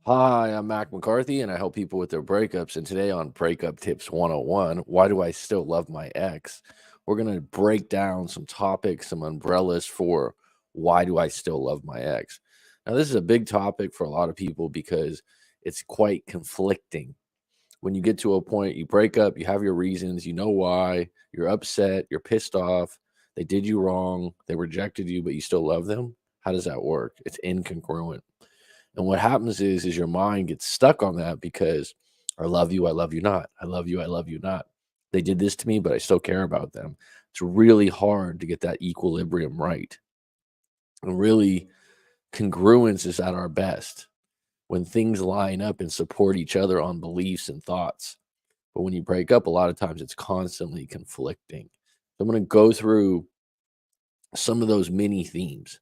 Hi, I'm Mac McCarthy, and I help people with their breakups. And today on Breakup Tips 101, why do I still love my ex? We're going to break down some topics, some umbrellas for why do I still love my ex. Now, this is a big topic for a lot of people because it's quite conflicting. When you get to a point, you break up, you have your reasons, you know why, you're upset, you're pissed off, they did you wrong, they rejected you, but you still love them. How does that work? It's incongruent. And what happens is your mind gets stuck on that because I love you not. I love you, I love you not. They did this to me, but I still care about them. It's really hard to get that equilibrium right. And really, congruence is at our best when things line up and support each other on beliefs and thoughts. But when you break up, a lot of times it's constantly conflicting. So I'm going to go through some of those mini themes.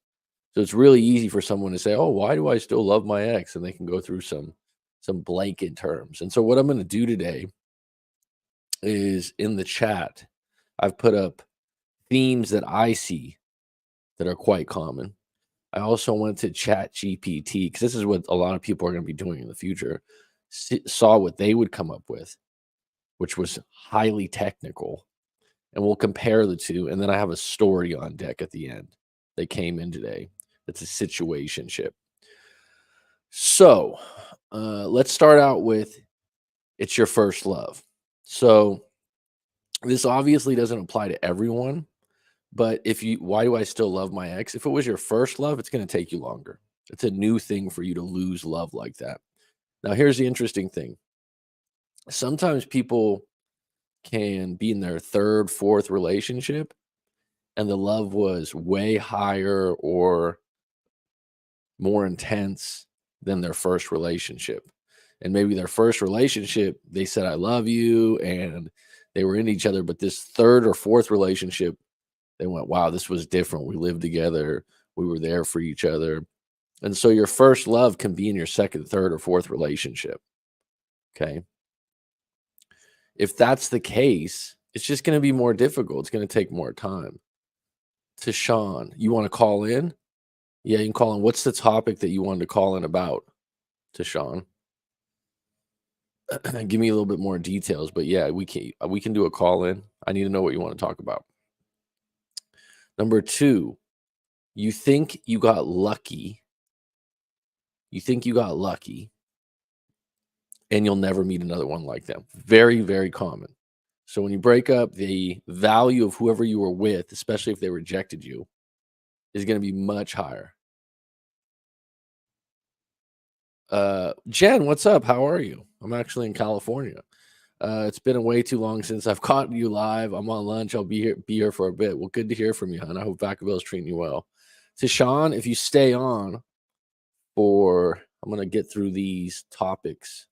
So it's really easy for someone to say, "Oh, why do I still love my ex?" And they can go through some blanket terms. And so what I'm going to do today is in the chat, I've put up themes that I see that are quite common. I also went to Chat GPT because this is what a lot of people are going to be doing in the future. Saw what they would come up with, which was highly technical, and we'll compare the two. And then I have a story on deck at the end that came in today. That's a situationship. So let's start out with it's your first love. So this obviously doesn't apply to everyone, but why do I still love my ex? If it was your first love, it's going to take you longer. It's a new thing for you to lose love like that. Now, here's the interesting thing. Sometimes people can be in their third, fourth relationship, and the love was way higher or more intense than their first relationship. And maybe their first relationship, they said, I love you, and they were in each other. But this third or fourth relationship, they went, wow, this was different. We lived together, we were there for each other. And so your first love can be in your second, third, or fourth relationship. Okay. If that's the case, it's just going to be more difficult. It's going to take more time. To Sean, you want to call in? Yeah, you can call in. What's the topic that you wanted to call in about? To Sean, give me a little bit more details. But yeah, we can do a call in. I need to know what you want to talk about. Number two, you think you got lucky. You think you got lucky, and you'll never meet another one like them. Very, very common. So when you break up, the value of whoever you were with, especially if they rejected you, is going to be much higher. Jen, what's up? How are you? I'm actually in California. It's been way too long since I've caught you live. I'm on lunch. I'll be here for a bit. Well, good to hear from you, hon. I hope Vacaville's treating you well. To Sean, if you stay on I'm gonna get through these topics.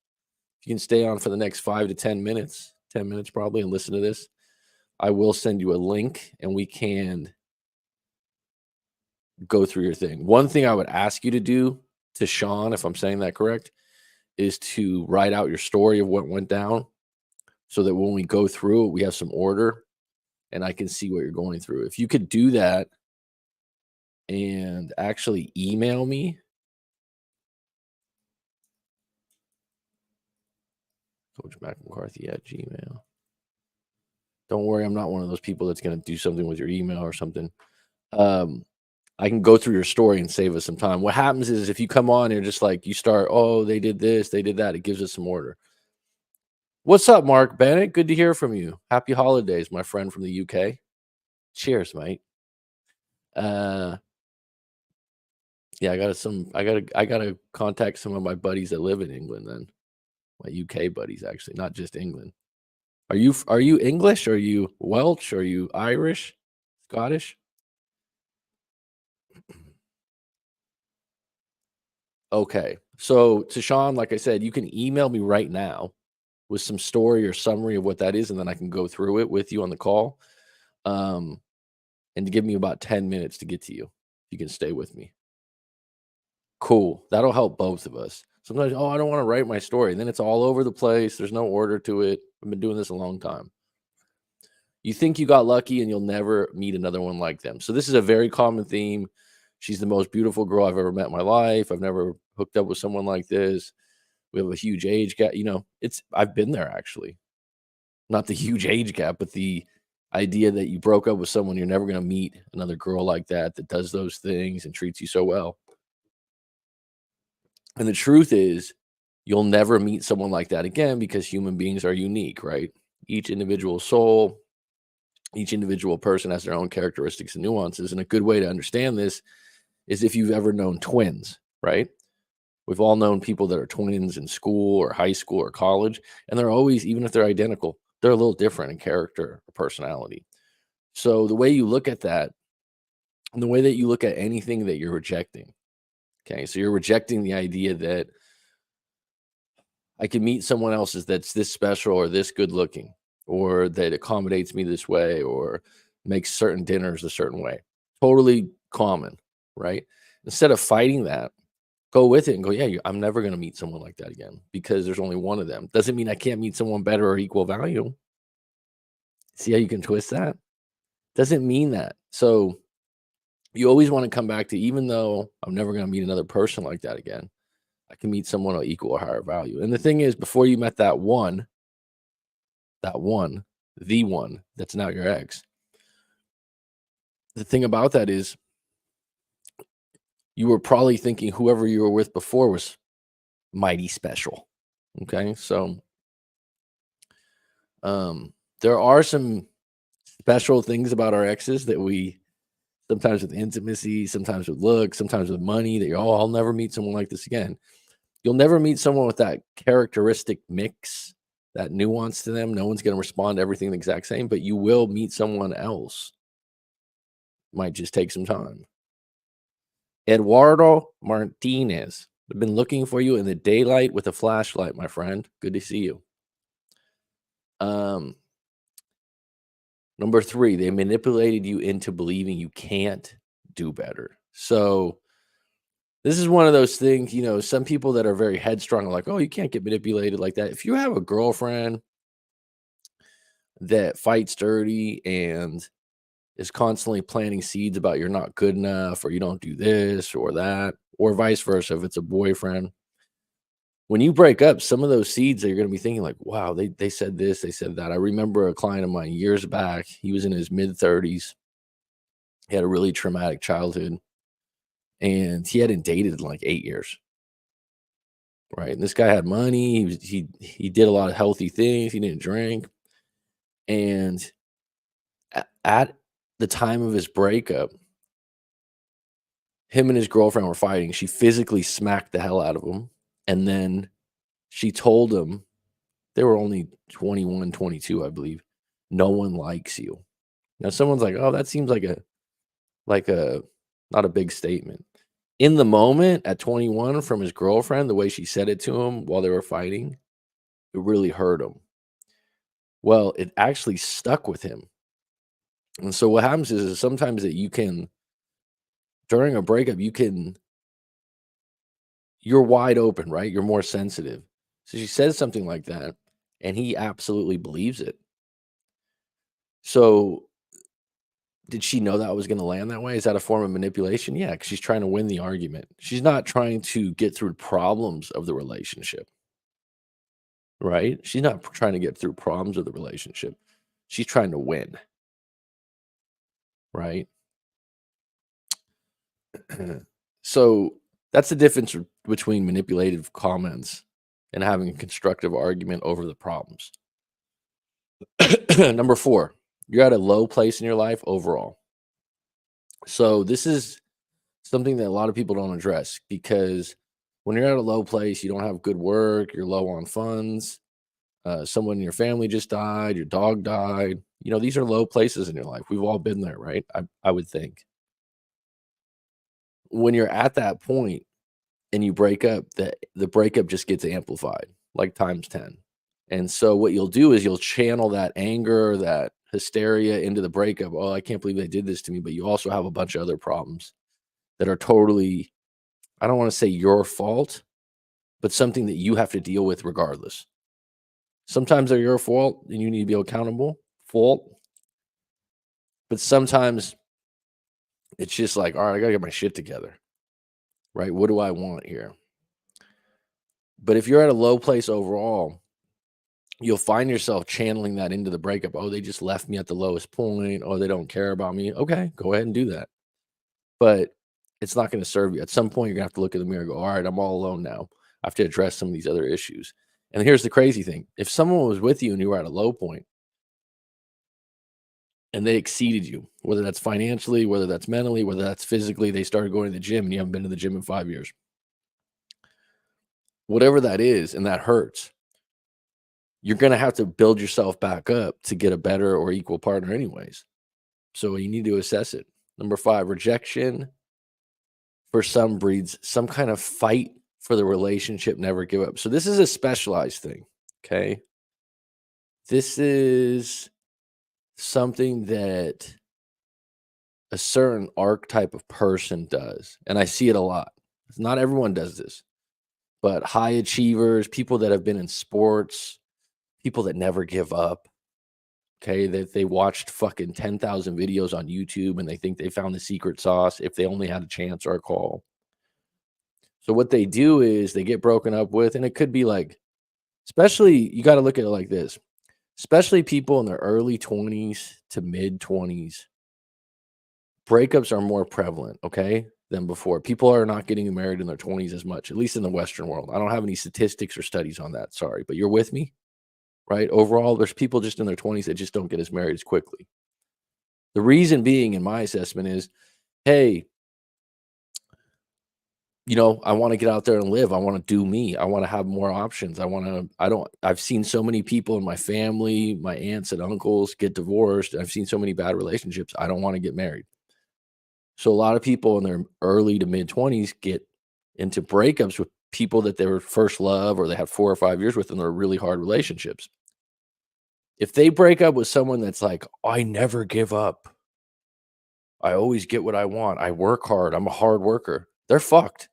If you can stay on for the next 5 to 10 minutes, 10 minutes probably, and listen to this, I will send you a link and we can go through your thing. One thing I would ask you to do to Sean, if I'm saying that correct, is to write out your story of what went down so that when we go through it, we have some order and I can see what you're going through. If you could do that and actually email me, Coach Mac McCarthy at Gmail. Don't worry, I'm not one of those people that's going to do something with your email or something. I can go through your story and save us some time. What happens is if you come on and just like you start, oh, they did this, they did that, it gives us some order. What's up, Mark Bennett? Good to hear from you. Happy holidays, my friend from the UK. Cheers, mate. Yeah, I gotta contact some of my buddies that live in England then. My UK buddies, actually, not just England. Are you English? Are you Welsh? Are you Irish? Scottish? Okay. So to Sean, like I said, you can email me right now with some story or summary of what that is, and then I can go through it with you on the call. And to give me about 10 minutes to get to you. You can stay with me. Cool. That'll help both of us. Sometimes, oh, I don't want to write my story. And then it's all over the place. There's no order to it. I've been doing this a long time. You think you got lucky and you'll never meet another one like them. So this is a very common theme. She's the most beautiful girl I've ever met in my life. I've never hooked up with someone like this. We have a huge age gap. I've been there actually. Not the huge age gap, but the idea that you broke up with someone, you're never gonna meet another girl like that, that does those things and treats you so well. And the truth is, you'll never meet someone like that again because human beings are unique, right? Each individual soul, each individual person has their own characteristics and nuances. And a good way to understand this is if you've ever known twins, right? We've all known people that are twins in school or high school or college, and they're always, even if they're identical, they're a little different in character or personality. So the way you look at that, and the way that you look at anything that you're rejecting, okay, so you're rejecting the idea that I can meet someone else's that's this special or this good looking, or that accommodates me this way, or makes certain dinners a certain way. Totally common, right? Instead of fighting that, go with it and go, yeah, I'm never going to meet someone like that again because there's only one of them. Doesn't mean I can't meet someone better or equal value. See how you can twist that? Doesn't mean that. So you always want to come back to, even though I'm never going to meet another person like that again, I can meet someone of equal or higher value. And the thing is, before you met that one, the one that's now your ex, the thing about that is you were probably thinking whoever you were with before was mighty special. Okay. So there are some special things about our exes that we sometimes with intimacy, sometimes with looks, sometimes with money that I'll never meet someone like this again. You'll never meet someone with that characteristic mix, that nuance to them. No one's going to respond to everything the exact same, but you will meet someone else. Might just take some time. Eduardo Martinez, I've been looking for you in the daylight with a flashlight, my friend. Good to see you. Um, Number 3, they manipulated you into believing you can't do better. So this is one of those things, some people that are very headstrong are like, oh, you can't get manipulated like that. If you have a girlfriend that fights dirty and is constantly planting seeds about you're not good enough or you don't do this or that, or vice versa, if it's a boyfriend, when you break up, some of those seeds that you're going to be thinking like, wow, they said this, they said that. I remember a client of mine years back, he was in his mid 30s. He had a really traumatic childhood and he hadn't dated in like 8 years. Right. And this guy had money. He did a lot of healthy things. He didn't drink. And at the time of his breakup, him and his girlfriend were fighting. She physically smacked the hell out of him. And then she told him, they were only 21, 22, I believe. No one likes you. Now someone's like, oh, that seems like a not a big statement. In the moment at 21 from his girlfriend, the way she said it to him while they were fighting, it really hurt him. Well, it actually stuck with him. And so what happens is sometimes that you can, during a breakup, you're wide open, right? You're more sensitive. So she says something like that, and he absolutely believes it. So did she know that was going to land that way? Is that a form of manipulation? Yeah, because she's trying to win the argument. She's not trying to get through problems of the relationship, right? She's not trying to get through problems of the relationship. She's trying to win, right? So that's the difference between manipulative comments and having a constructive argument over the problems. Number 4, you're at a low place in your life overall. So this is something that a lot of people don't address because when you're at a low place, you don't have good work, you're low on funds, someone in your family just died, your dog died. These are low places in your life. We've all been there, right? I would think. When you're at that point and you break up, the breakup just gets amplified like times 10. And so what you'll do is you'll channel that anger, that hysteria into the breakup. Oh, I can't believe they did this to me. But you also have a bunch of other problems that are totally, I don't want to say your fault, but something that you have to deal with regardless. Sometimes they're your fault and you need to be accountable. Fault. But sometimes it's just like, all right, I got to get my shit together. Right? What do I want here? But if you're at a low place overall, you'll find yourself channeling that into the breakup. Oh, they just left me at the lowest point. Oh, they don't care about me. Okay, go ahead and do that. But it's not going to serve you. At some point, you're going to have to look in the mirror and go, all right, I'm all alone now. I have to address some of these other issues. And here's the crazy thing: if someone was with you and you were at a low point and they exceeded you, whether that's financially, whether that's mentally, whether that's physically, they started going to the gym and you haven't been to the gym in 5 years, whatever that is, and that hurts, you're going to have to build yourself back up to get a better or equal partner, anyways. So you need to assess it. Number 5, rejection for some breeds some kind of fight for the relationship, never give up. So this is a specialized thing. Okay. This is something that a certain archetype of person does. And I see it a lot. Not everyone does this, but high achievers, people that have been in sports, people that never give up. Okay. That they watched fucking 10,000 videos on YouTube and they think they found the secret sauce if they only had a chance or a call. So what they do is they get broken up with, and it could be like, especially, you got to look at it like this, especially people in their early 20s to mid 20s, breakups are more prevalent, okay, than before. People are not getting married in their 20s as much, at least in the Western world. I don't have any statistics or studies on that. Sorry, but you're with me, right? Overall, there's people just in their 20s that just don't get as married as quickly. The reason being, in my assessment, is, hey, I want to get out there and live. I want to do me. I want to have more options. I've seen so many people in my family, my aunts and uncles get divorced. I've seen so many bad relationships. I don't want to get married. So a lot of people in their early to mid 20s get into breakups with people that they were first love or they had 4 or 5 years with, and they're really hard relationships. If they break up with someone that's like, I never give up, I always get what I want, I work hard, I'm a hard worker, they're fucked.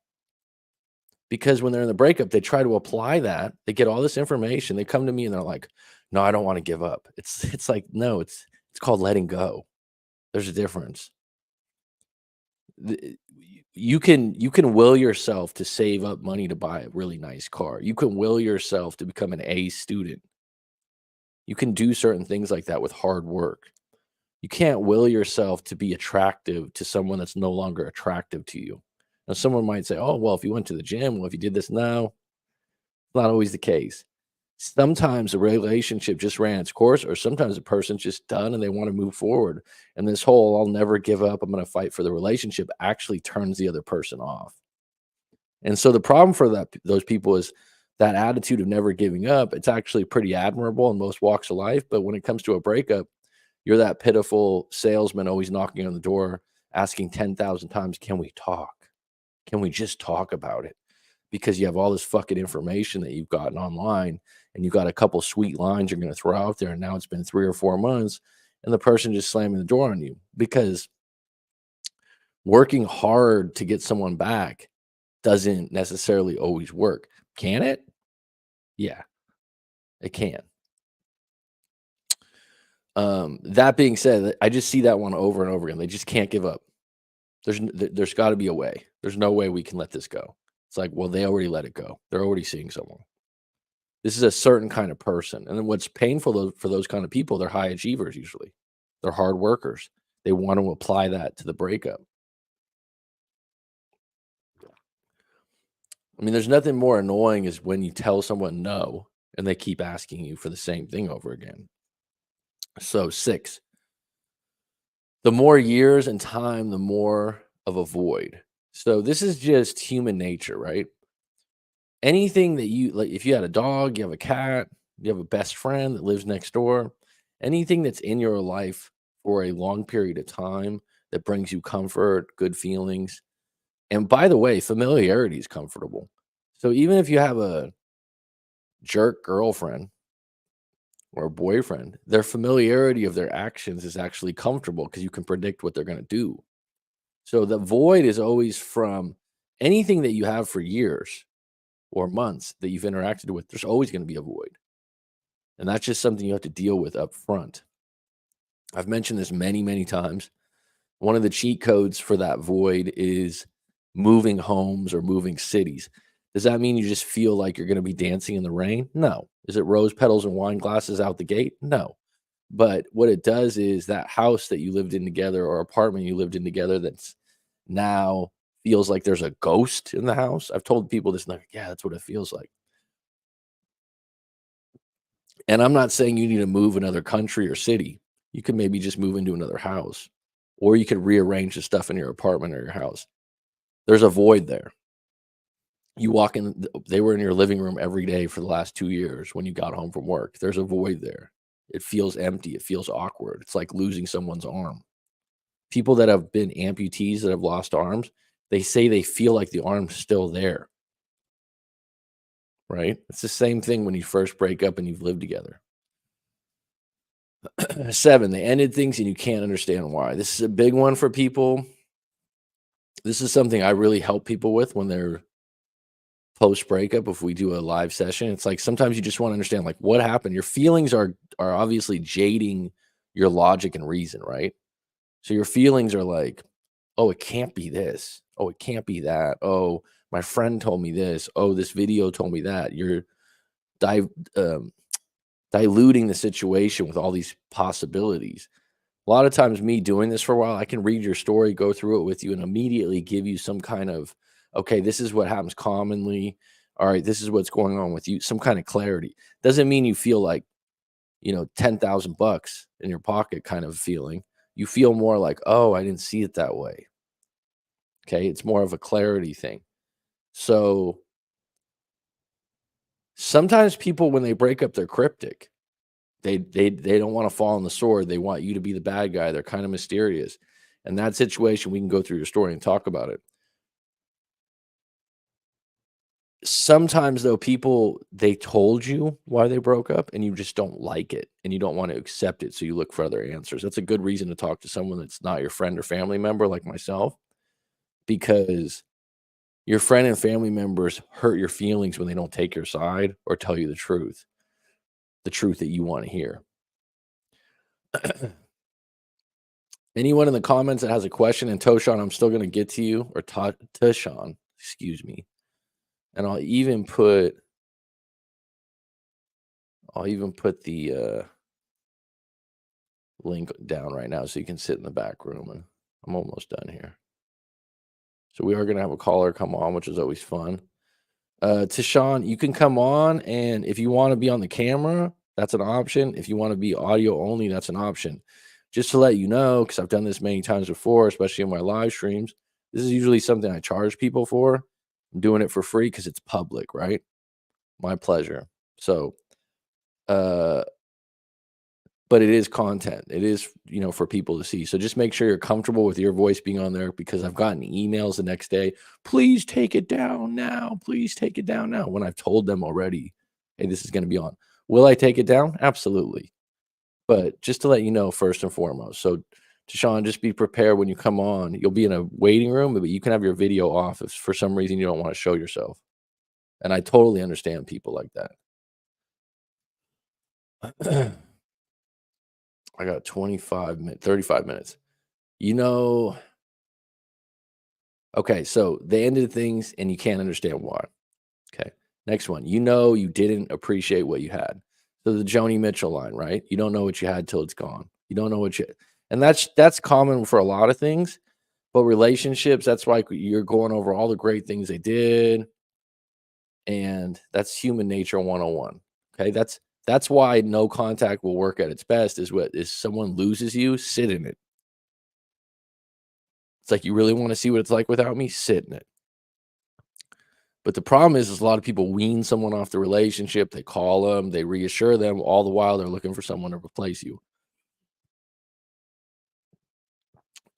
Because when they're in the breakup, they try to apply that. They get all this information. They come to me and they're like, "No, I don't want to give up." It's like, no, it's called letting go. There's a difference. You can will yourself to save up money to buy a really nice car. You can will yourself to become an A student. You can do certain things like that with hard work. You can't will yourself to be attractive to someone that's no longer attractive to you. Now, someone might say, "Oh, well, if you went to the gym, well, if you did this now," not always the case. Sometimes a relationship just ran its course, or sometimes a person's just done and they want to move forward. And this whole "I'll never give up, I'm going to fight for the relationship" actually turns the other person off. And so the problem for those people is that attitude of never giving up. It's actually pretty admirable in most walks of life. But when it comes to a breakup, you're that pitiful salesman always knocking on the door, asking 10,000 times, "Can we talk? Can we just talk about it?" Because you have all this fucking information that you've gotten online, and you got a couple sweet lines you're going to throw out there. And now it's been 3 or 4 months and the person just slamming the door on you, because working hard to get someone back doesn't necessarily always work. Can it? Yeah, it can. That being said, I just see that one over and over again. They just can't give up. There's got to be a way. There's no way we can let this go. It's like, well, they already let it go. They're already seeing someone. This is a certain kind of person. And then what's painful for those kind of people, they're high achievers usually. They're hard workers. They want to apply that to the breakup. I mean, there's nothing more annoying is when you tell someone no and they keep asking you for the same thing over again. So 6, the more years and time, the more of a void. So this is just human nature, right? Anything that you like, if you had a dog, you have a cat, you have a best friend that lives next door, anything that's in your life for a long period of time that brings you comfort, good feelings. And by the way, familiarity is comfortable. So even if you have a jerk girlfriend or a boyfriend, their familiarity of their actions is actually comfortable because you can predict what they're going to do. So the void is always from anything that you have for years or months that you've interacted with. There's always going to be a void. And that's just something you have to deal with up front. I've mentioned this many, many times. One of the cheat codes for that void is moving homes or moving cities. Does that mean you just feel like you're gonna be dancing in the rain? No. Is it rose petals and wine glasses out the gate? No. But what it does is that house that you lived in together or apartment you lived in together that's now feels like there's a ghost in the house. I've told people this, and they're like, "Yeah, that's what it feels like." And I'm not saying you need to move another country or city. You could maybe just move into another house, or you could rearrange the stuff in your apartment or your house. There's a void there. You walk in, they were in your living room every day for the last 2 years when you got home from work. There's a void there. It feels empty. It feels awkward. It's like losing someone's arm. People that have been amputees that have lost arms, they say they feel like the arm's still there, right? It's the same thing when you first break up and you've lived together. 7, they ended things and you can't understand why. This is a big one for people. This is something I really help people with when they're post breakup. If we do a live session, it's like sometimes you just want to understand like what happened. Your feelings are obviously jading your logic and reason, right? So your feelings are like, oh, it can't be this. Oh, it can't be that. Oh, my friend told me this. Oh, this video told me that. You're di- um, diluting the situation with all these possibilities. A lot of times, me doing this for a while, I can read your story, go through it with you, and immediately give you some kind of, okay, this is what happens commonly. All right, this is what's going on with you. Some kind of clarity. Doesn't mean you feel like, 10,000 bucks in your pocket kind of feeling. You feel more like, oh, I didn't see it that way. Okay. It's more of a clarity thing. So sometimes people, when they break up, they're cryptic. They don't want to fall on the sword. They want you to be the bad guy. They're kind of mysterious. In that situation, we can go through your story and talk about it. Sometimes though, people they told you why they broke up and you just don't like it and you don't want to accept it. So you look for other answers. That's a good reason to talk to someone that's not your friend or family member like myself, because your friend and family members hurt your feelings when they don't take your side or tell you the truth that you want to hear. Anyone in the comments that has a question, and Toshan, I'm still going to get to you, or Toshan, excuse me. And I'll even put the link down right now so you can sit in the back room. And I'm almost done here. So we are going to have a caller come on, which is always fun. Tashawn, you can come on, and if you want to be on the camera, that's an option. If you want to be audio only, that's an option. Just to let you know, because I've done this many times before, especially in my live streams, this is usually something I charge people for. I'm doing it for free because it's public, right? My pleasure. So, uh, but it is content. It is, for people to see. So just make sure you're comfortable with your voice being on there, because I've gotten emails the next day, please take it down now. Please take it down now. When I've told them already, hey, this is going to be on. Will I take it down? Absolutely. But just to let you know, first and foremost. So, Deshaun, just be prepared when you come on. You'll be in a waiting room, but you can have your video off if for some reason you don't want to show yourself. And I totally understand people like that. I got 35 minutes. You know, okay, so they ended things and you can't understand why. Okay. Next one. You didn't appreciate what you had. So the Joni Mitchell line, right? You don't know what you had till it's gone. You don't know what you and that's common for a lot of things, but relationships, that's like you're going over all the great things they did, and that's human nature 101. Okay? That's why no contact will work at its best is someone loses you, sit in it. It's like, you really want to see what it's like without me? Sit in it. But the problem is a lot of people wean someone off the relationship. They call them, they reassure them, all the while they're looking for someone to replace you.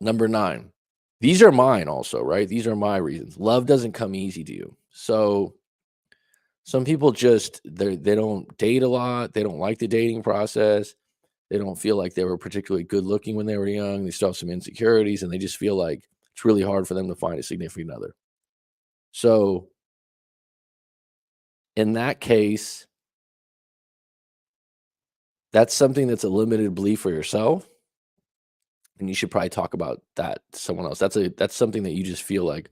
Number 9. These are mine also, right? These are my reasons. Love doesn't come easy to you. So some people just they don't date a lot. They don't like the dating process. They don't feel like they were particularly good looking when they were young. They still have some insecurities, and they just feel like it's really hard for them to find a significant other. So in that case, that's something that's a limited belief for yourself, and you should probably talk about that to someone else. That's something that you just feel like,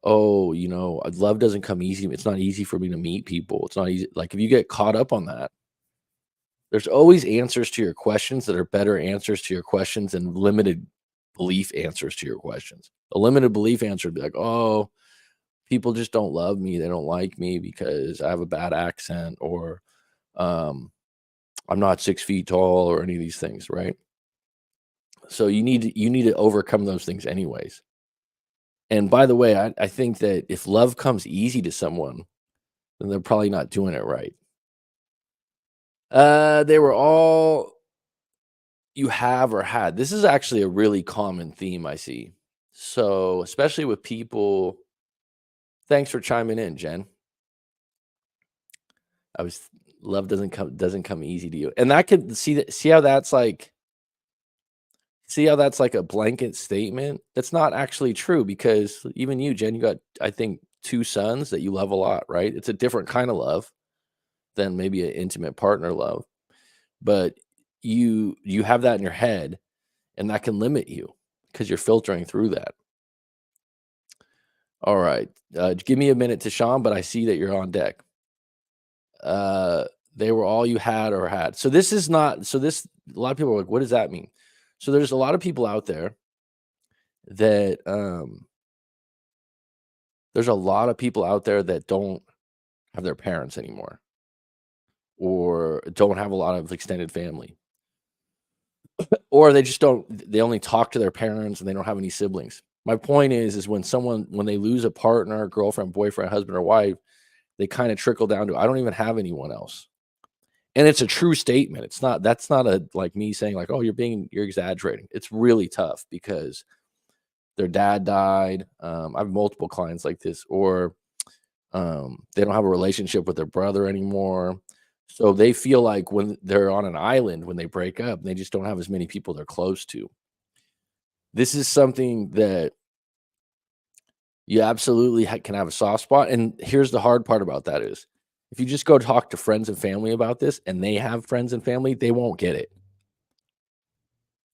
Oh, love doesn't come easy. It's not easy for me to meet people. It's not easy. Like if you get caught up on that, there's always answers to your questions that are better answers to your questions than limited belief answers to your questions. A limited belief answer would be like, oh, people just don't love me. They don't like me because I have a bad accent, or um, I'm not 6 feet tall, or any of these things, right? So you need to overcome those things anyways. And by the way, I think that if love comes easy to someone, then they're probably not doing it right. They were all you have or had. This is actually a really common theme I see. So, especially with people, thanks for chiming in, Jen. I was love doesn't come easy to you. And that could see how that's like a blanket statement. That's not actually true, because even you, Jen, you got, I think, two sons that you love a lot, right? It's a different kind of love than maybe an intimate partner love. But you have that in your head, and that can limit you because you're filtering through that. All right. Give me a minute to Sean, but I see that you're on deck. Uh, they were all you had or had. So this is not, so this, a lot of people are like, what does that mean? So there's a lot of people out there that, there's a lot of people out there that don't have their parents anymore, or don't have a lot of extended family, or they just don't, they only talk to their parents and they don't have any siblings. My point is when they lose a partner, girlfriend, boyfriend, husband, or wife, they kind of trickle down to, I don't even have anyone else. And it's a true statement. That's not a, like me saying like, oh, you're exaggerating. It's really tough because their dad died. I have multiple clients like this, or they don't have a relationship with their brother anymore. So they feel like when they're on an island, when they break up, they just don't have as many people they're close to. This is something that you absolutely can have a soft spot. And here's the hard part about that is, if you just go talk to friends and family about this and they have friends and family, they won't get it.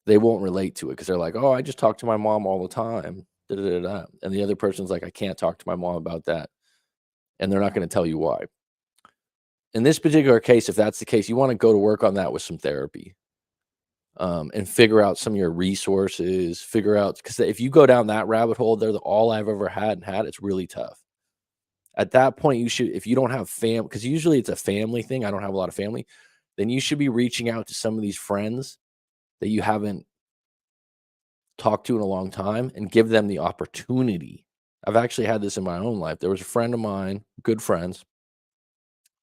They won't relate to it because they're like, oh, I just talk to my mom all the time. Da, da, da, da. And the other person's like, I can't talk to my mom about that. And they're not going to tell you why. In this particular case, if that's the case, you want to go to work on that with some therapy, and figure out some of your resources, figure out, because if you go down that rabbit hole, they're all I've ever had, it's really tough. At that point, you should, if you don't have because usually it's a family thing. I don't have a lot of family. Then you should be reaching out to some of these friends that you haven't talked to in a long time and give them the opportunity. I've actually had this in my own life. There was a friend of mine, good friends,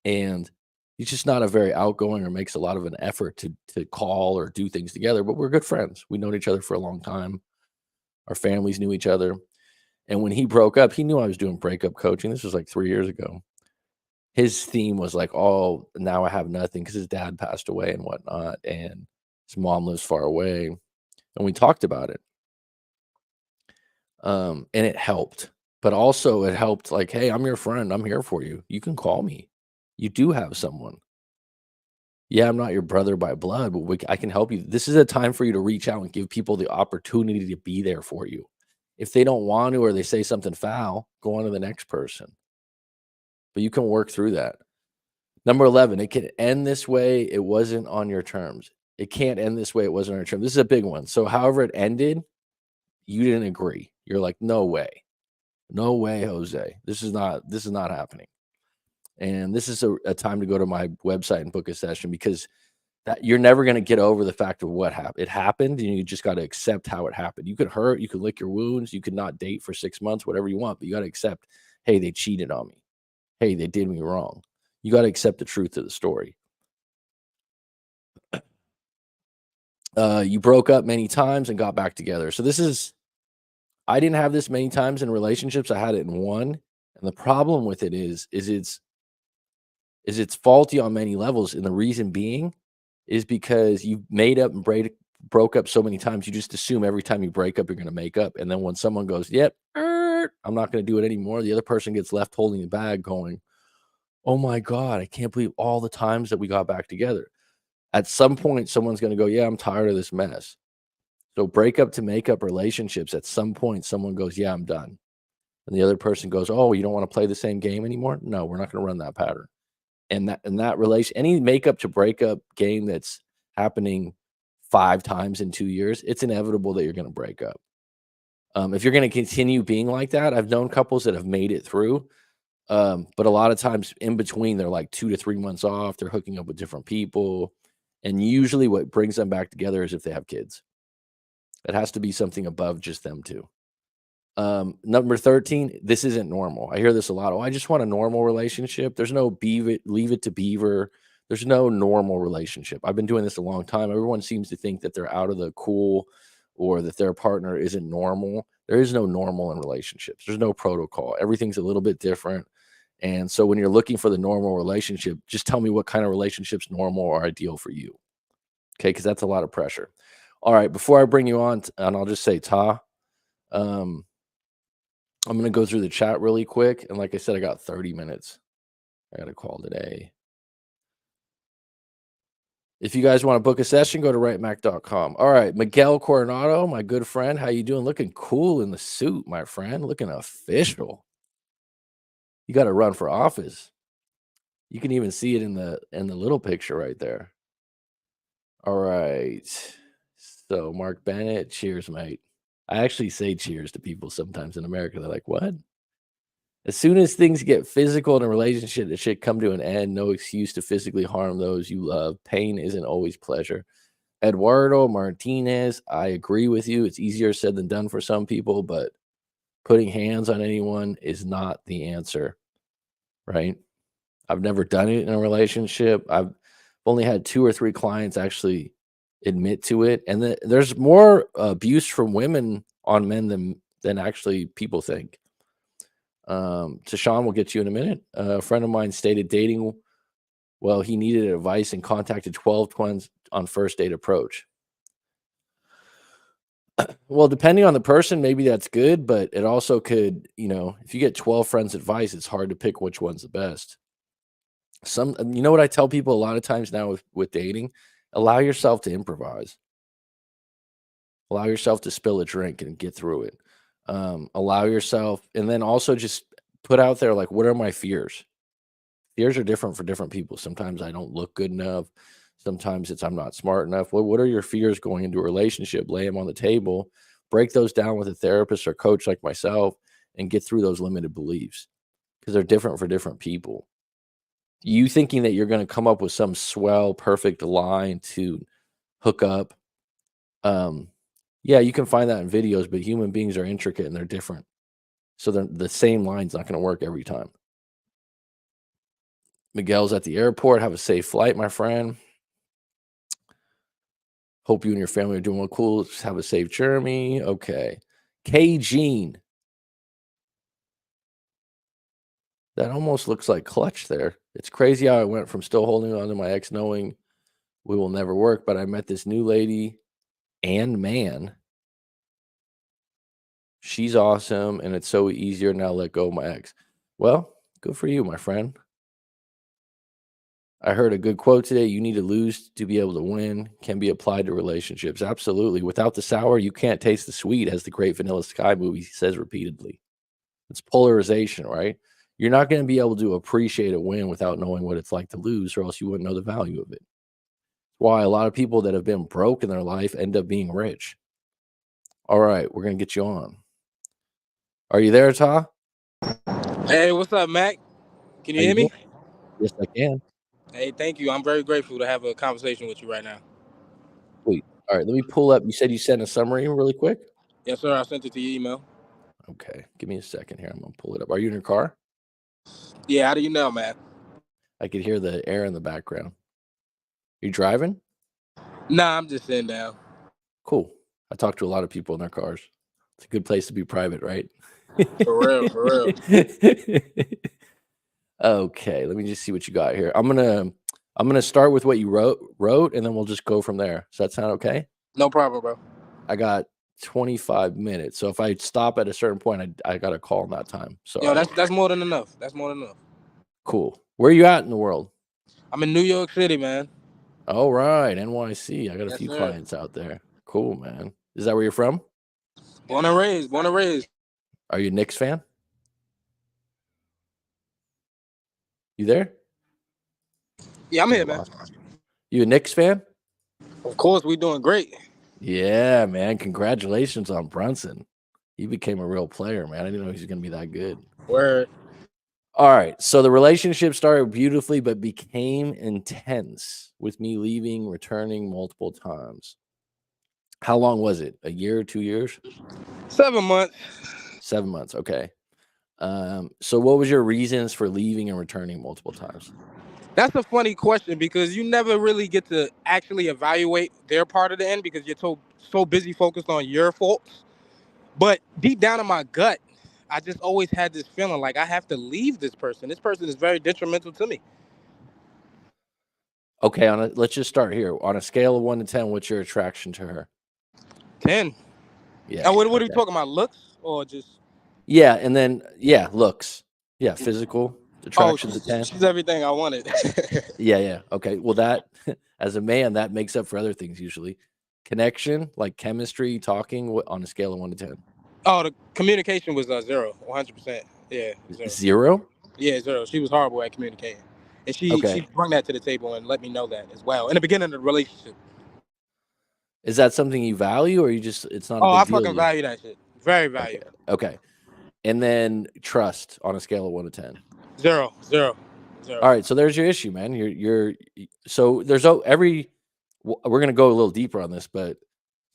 and he's just not a very outgoing or makes a lot of an effort to call or do things together, but we're good friends. We known each other for a long time. Our families knew each other. And when he broke up, he knew I was doing breakup coaching. This was like 3 years ago. His theme was like, oh, now I have nothing because his dad passed away and whatnot, and his mom lives far away. And we talked about it. And it helped. But also it helped, like, hey, I'm your friend. I'm here for you. You can call me. You do have someone. Yeah, I'm not your brother by blood, but I can help you. This is a time for you to reach out and give people the opportunity to be there for you. If they don't want to, or they say something foul, go on to the next person. But you can work through that. Number 11, it can end this way. It wasn't on your terms. It can't end this way. It wasn't on your terms. This is a big one. So, however it ended, you didn't agree. You're like, no way. No way, Jose. This is not happening. And this is a time to go to my website and book a session, because that you're never going to get over the fact of what happened. It happened, and you just got to accept how it happened. You could hurt, you could lick your wounds, you could not date for 6 months, whatever you want, but you got to accept, hey, they cheated on me. Hey, they did me wrong. You got to accept the truth of the story. You broke up many times and got back together. So I didn't have this many times in relationships. I had it in one. And the problem with it is it's faulty on many levels. And the reason being is because you made up and broke up so many times, you just assume every time you break up, you're going to make up. And then when someone goes, yep, I'm not going to do it anymore, the other person gets left holding the bag going, oh my God, I can't believe all the times that we got back together. At some point, someone's going to go, yeah, I'm tired of this mess. So breakup to make up relationships, at some point, someone goes, yeah, I'm done. and the other person goes, "Oh, you don't want to play the same game anymore?" No, we're not going to run that pattern. And that relation, any makeup to breakup game that's happening 5 times in 2 years, it's inevitable that you're going to break up. If you're going to continue being like that, I've known couples that have made it through. But a lot of times in between, they're like 2 to 3 months off. They're hooking up with different people. And usually what brings them back together is if they have kids. It has to be something above just them two. Number 13, this isn't normal. I hear this a lot. Oh, I just want a normal relationship. There's no leave it to beaver. There's no normal relationship. I've been doing this a long time. Everyone seems to think that they're out of the cool or that their partner isn't normal. There is no normal in relationships. There's no protocol. Everything's a little bit different. And so when you're looking for the normal relationship, just tell me what kind of relationships normal or ideal for you. Okay, because that's a lot of pressure. All right, before I bring you on, and I'll just say, Ta, um, I'm going to go through the chat really quick. And like I said, I got 30 minutes. I got a call today. If you guys want to book a session, go to rightmac.com. All right, Miguel Coronado, my good friend. How you doing? Looking cool in the suit, my friend. Looking official. You got to run for office. You can even see it in the little picture right there. All right. So Mark Bennett, cheers, mate. I actually say cheers to people sometimes in America. They're like, what? As soon as things get physical in a relationship, it should come to an end. No excuse to physically harm those you love. Pain isn't always pleasure. Eduardo Martinez, I agree with you. It's easier said than done for some people, but putting hands on anyone is not the answer, right? I've never done it in a relationship. I've only had 2 or 3 clients actually admit to it, and there's more abuse from women on men than actually people think. Tashawn will get you in a minute. A friend of mine stated dating, well, he needed advice and contacted 12 twins on first date approach. Well, depending on the person, maybe that's good, but it also could, if you get 12 friends' advice, it's hard to pick which one's the best. You know what I tell people a lot of times now with dating? Allow yourself to improvise. Allow yourself to spill a drink and get through it. Allow yourself, and then also just put out there, like, what are my fears? Fears are different for different people. Sometimes I don't look good enough. Sometimes it's I'm not smart enough. What are your fears going into a relationship? Lay them on the table. Break those down with a therapist or coach like myself and get through those limited beliefs because they're different for different people. You thinking that you're going to come up with some swell, perfect line to hook up. Yeah, you can find that in videos, but human beings are intricate and they're different. So the same line's not going to work every time. Miguel's at the airport. Have a safe flight, my friend. Hope you and your family are doing well. Cool. Just have a safe journey. Okay. K Gene. That almost looks like clutch there. It's crazy how I went from still holding on to my ex knowing we will never work, but I met this new lady and man. She's awesome, and it's so easier now to let go of my ex. Well, good for you, my friend. I heard a good quote today. You need to lose to be able to win. Can be applied to relationships. Absolutely. Without the sour, you can't taste the sweet, as the great Vanilla Sky movie says repeatedly. It's polarization, right? You're not going to be able to appreciate a win without knowing what it's like to lose, or else you wouldn't know the value of it. Why a lot of people that have been broke in their life end up being rich. All right, we're going to get you on. Are you there, Ta? Hey, what's up, Mac? Can you hear me? Yes, I can. Hey, thank you. I'm very grateful to have a conversation with you right now. Sweet. All right, let me pull up. You said you sent a summary really quick? Yes, sir. I sent it to your email. Okay, give me a second here. I'm going to pull it up. Are you in your car? Yeah, how do you know, Mac? I could hear the air in the background. You driving? Nah, I'm just sitting down. Cool. I talk to a lot of people in their cars. It's a good place to be private, right? For real, for real. Okay, let me just see what you got here. I'm gonna start with what you wrote, and then we'll just go from there. Does that sound okay? No problem, bro. I got 25 minutes, so if I stop at a certain point, I got a call in that time. So Yo, that's more than enough. That's more than enough. cool. Where are you at in the world? I'm in New York City, man. All right, NYC. I got a Yes, few sir. clients out there. Cool, man. Is that where you're from? Born and raised. Born and raised. Are you a Knicks fan? You there? Yeah, I'm Think here, I man. lost you. You a Knicks fan? Of course, we doing great. Yeah, man. Congratulations on Brunson. He became a real player, man. I didn't know he was going to be that good. Word. All right. So the relationship started beautifully, but became intense with me leaving, returning multiple times. How long was it? A year, 2 years? 7 months. 7 months. Okay. So what was your reasons for leaving and returning multiple times? That's a funny question because you never really get to actually evaluate their part of the end because you're so busy focused on your faults. But deep down in my gut, I just always had this feeling like I have to leave this person. This person is very detrimental to me. Okay, let's just start here. On a scale of 1 to 10, what's your attraction to her? 10. Yeah. Now, what are we Okay. talking about? Looks or just? Yeah, and then looks. Yeah, physical Oh, attraction's a 10. she's everything I wanted. Yeah. Okay. Well, that as a man, that makes up for other things usually. Connection, like chemistry, talking, on a scale of 1 to 10. Oh, the communication was 0, 100%. Yeah, 0. 0? Yeah, 0. She was horrible at communicating, and she Okay. brought that to the table and let me know that as well in the beginning of the relationship. Is that something you value, or it's not a Oh, I big deal to fucking you? value that shit. Very Okay. value. Okay. And then trust on a scale of 1 to 10. 0, 0, 0. All right, so there's your issue, man. So there's we're gonna go a little deeper on this, but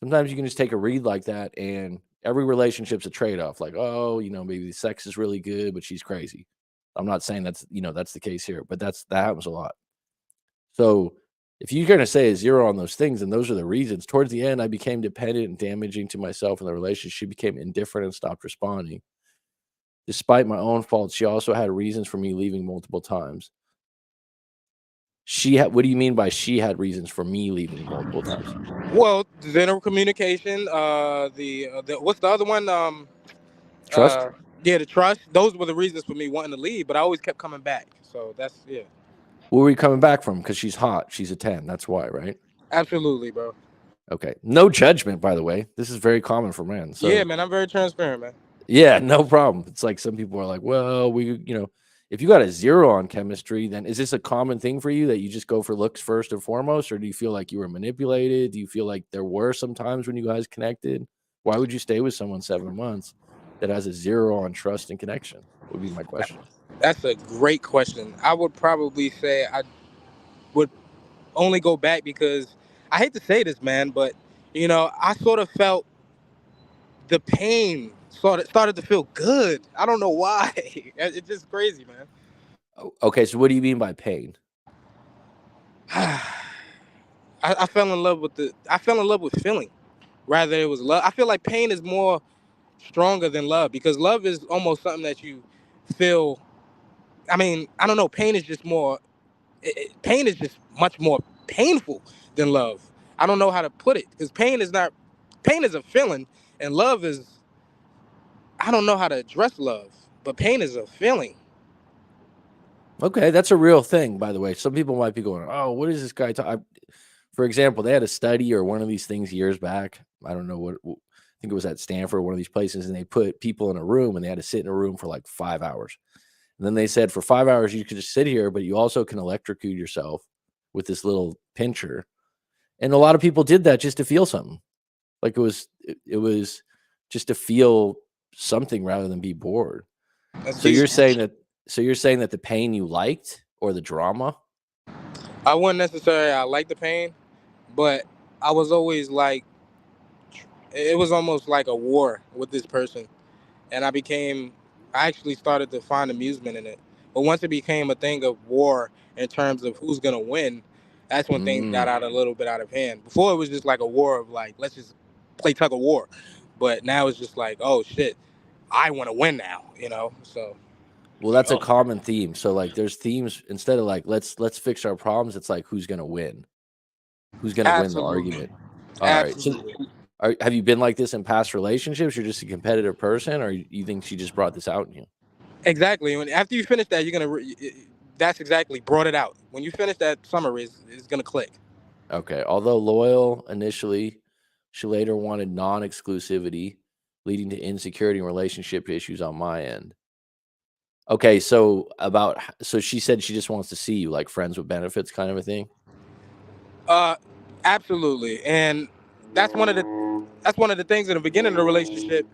sometimes you can just take a read like that, and every relationship's a trade-off. Like, oh, maybe the sex is really good, but she's crazy. I'm not saying that's the case here, but that happens a lot. So if you're gonna say a 0 on those things, and those are the reasons, towards the end, I became dependent and damaging to myself, and the relationship. She became indifferent and stopped responding. Despite my own faults, she also had reasons for me leaving multiple times. What do you mean by she had reasons for me leaving multiple times? Well, zero communication. The what's the other one? Trust? Yeah, the trust. Those were the reasons for me wanting to leave, but I always kept coming back. So that's yeah, Where were you coming back from? Because she's hot. She's a 10. That's why, right? absolutely, bro. Okay. No judgment, by the way. This is very common for men. Yeah, So man, I'm very transparent, man. yeah, no problem. It's like some people are like, well, if you got a 0 on chemistry, then is this a common thing for you that you just go for looks first and foremost? Or do you feel like you were manipulated? Do you feel like there were some times when you guys connected? Why would you stay with someone 7 months that has a 0 on trust and connection? Would be my question. That's a great question. I would probably say I would only go back because I hate to say this, man, but I sort of felt the pain started to feel good. I don't know why. It's just crazy, man. Okay, so what do you mean by pain? I fell in love with feeling rather than it was love. I feel like pain is more stronger than love because love is almost something that you feel. I mean, I don't know. Pain is just much more painful than love. I don't know how to put it because pain is a feeling and love is, I don't know how to address love, but pain is a feeling. Okay, that's a real thing, by the way. Some people might be going, "Oh, what is this guy talking?" For example, they had a study or one of these things years back. I don't know I think it was at Stanford, one of these places, and they put people in a room and they had to sit in a room for like 5 hours. And then they said for 5 hours you could just sit here, but you also can electrocute yourself with this little pincher. And a lot of people did that just to feel something. Like it was just to feel something rather than be bored. That's So deep. you're saying that the pain you liked or the drama? I wouldn't necessarily I like the pain, but I was always like, it was almost like a war with this person, and I actually started to find amusement in it. But once it became a thing of war in terms of who's gonna win, that's when things got Mm. out a little bit out of hand. Before it was just like a war of like, let's just play tug of war, but now it's just like, oh shit, I want to win now. So Well, like, that's a oh, common theme. So like there's themes instead of like let's fix our problems, it's like who's gonna win? Who's gonna win the absolutely, argument? All right. So absolutely. have you been like this in past relationships? You're just a competitive person, or you think she just brought this out in you? Exactly. When after you finish that, you're gonna. That's exactly brought it out. When you finish that summary, it's gonna click. Okay. Although loyal initially, she later wanted non-exclusivity, leading to insecurity and relationship issues on my end. Okay, so so she said she just wants to see you, like friends with benefits kind of a thing? Uh, Absolutely, and that's one of the things in the beginning of the relationship.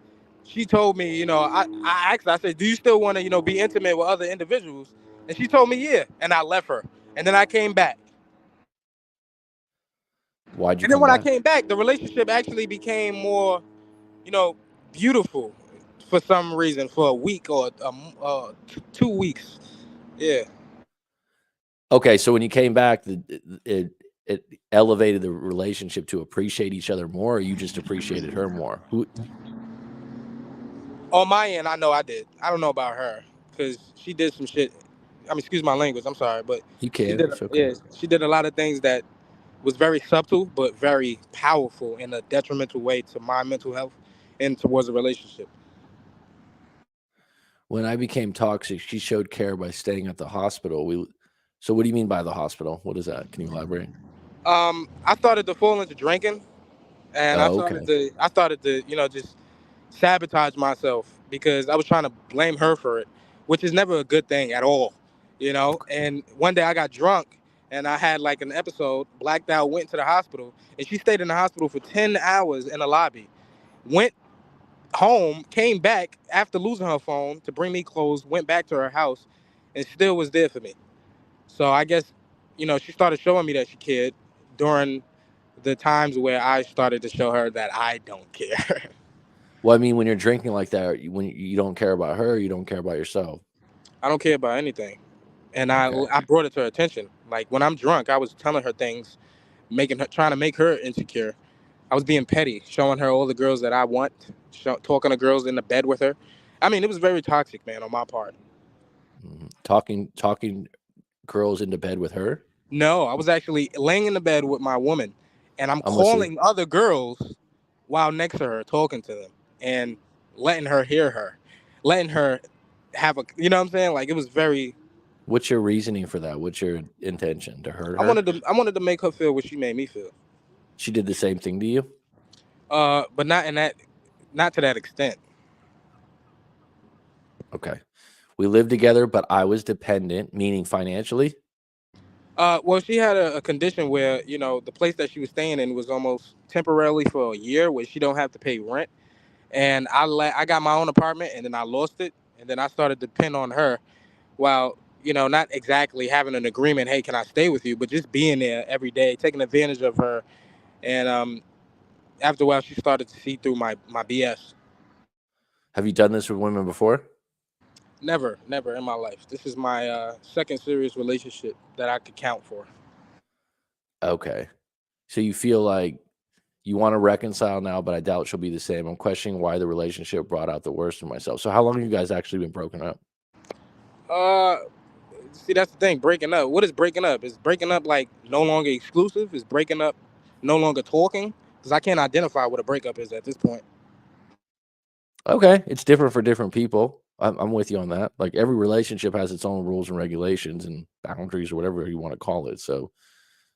She told me, I asked her, I said, "Do you still want to, be intimate with other individuals?" And she told me, "Yeah," and I left her, and then I came back, Why'd you and then come when I back? came back, the relationship actually became more, you know, beautiful for some reason for a week or 2 weeks. Yeah. Okay, so when you came back, it elevated the relationship to appreciate each other more, or you just appreciated her more? Who On my end, I know I did. I don't know about her because she did some shit. I mean, excuse my language. I'm sorry, but you she can, did. it's okay. Yeah, she did a lot of things that was very subtle but very powerful in a detrimental way to my mental health and towards a relationship. When I became toxic, she showed care by staying at the hospital. So what do you mean by the hospital? What is that? Can you elaborate? I started to fall into drinking, and Oh, okay. I started to, just sabotage myself because I was trying to blame her for it, which is never a good thing at all, And one day I got drunk and I had like an episode, blacked out, went to the hospital, and she stayed in the hospital for 10 hours in the lobby. Went home, came back after losing her phone to bring me clothes, went back to her house, and still was there for me. So I guess, she started showing me that she cared during the times where I started to show her that I don't care. Well, I mean, when you're drinking like that, when you don't care about her, you don't care about yourself. I don't care about anything. And Okay. I brought it to her attention. Like when I'm drunk, I was telling her things, making her, trying to make her insecure. I was being petty, showing her all the girls that I want, talking to girls in the bed with her. I mean, it was very toxic, man, on my part. Talking girls into bed with her? No, I was actually laying in the bed with my woman, and I'm I'm listening. calling other girls while next to her, talking to them, and letting her hear her, letting her have a, you know what I'm saying? Like it was very. What's your reasoning for that? What's your intention? To hurt I her? wanted to, I wanted to make her feel what she made me feel, She did the same thing to you? but not in that, not to that extent. Okay. We lived together, but I was dependent, meaning financially. Well, she had a condition where the place that she was staying in was almost temporarily for a year, where she don't have to pay rent. And I got my own apartment, and then I lost it, and then I started to depend on her. While not exactly having an agreement, hey, can I stay with you? But just being there every day, taking advantage of her. And after a while, she started to see through my BS. Have you done this with women before? Never, never in my life. This is my second serious relationship that I could count for. Okay. So you feel like you want to reconcile now, but I doubt she'll be the same. I'm questioning why the relationship brought out the worst in myself. So how long have you guys actually been broken up? Uh, See, that's the thing. Breaking up. What is breaking up? Is breaking up like no longer exclusive? Is breaking up no longer talking? Because I can't identify what a breakup is at this point. Okay, it's different for different people. I'm with you on that. Like every relationship has its own rules and regulations and boundaries or whatever you want to call it. So,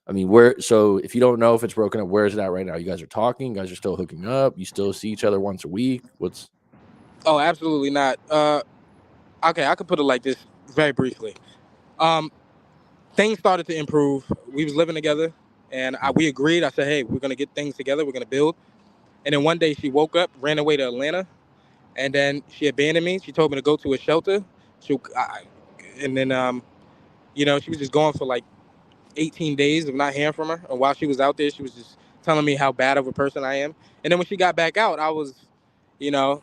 I mean, so if you don't know if it's broken up, where is it at right now? You guys are talking, you guys are still hooking up, you still see each other once a week. What's Oh, absolutely not. Okay, I could put it like this very briefly. Um, Things started to improve. We was living together, and we agreed. I said, "Hey, we're gonna get things together. We're gonna build." And then one day she woke up, ran away to Atlanta, and then she abandoned me. She told me to go to a shelter. And then she was just gone for like 18 days of not hearing from her. And while she was out there, she was just telling me how bad of a person I am. And then when she got back out, I was, you know,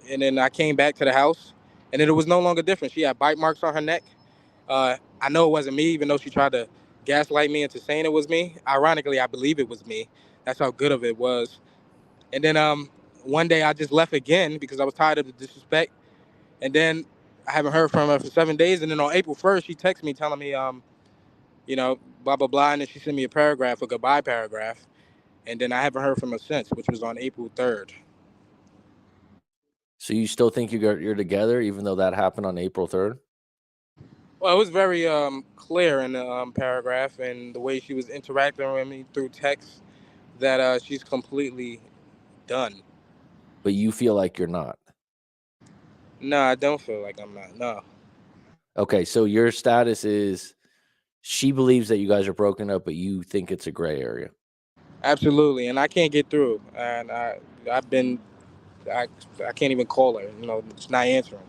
and then I came back to the house, and then it was no longer different. She had bite marks on her neck. I know it wasn't me, even though she tried to gaslight me into saying it was me. Ironically, I believe it was me. That's how good of it was. And then one day I just left again because I was tired of the disrespect. And then I haven't heard from her for 7 days. And then on April 1st, she texted me telling me, blah blah blah, and then she sent me a paragraph, a goodbye paragraph. And then I haven't heard from her since, which was on April 3rd. so you still think you're together even though that happened on April 3rd? Well, it was very clear in the paragraph and the way she was interacting with me through text that she's completely done. But you feel like you're not. No, I don't feel like I'm not. No. Okay, so your status is she believes that you guys are broken up, but you think it's a gray area. Absolutely, and I can't get through. And I've been I I can't even call her. It's not answering.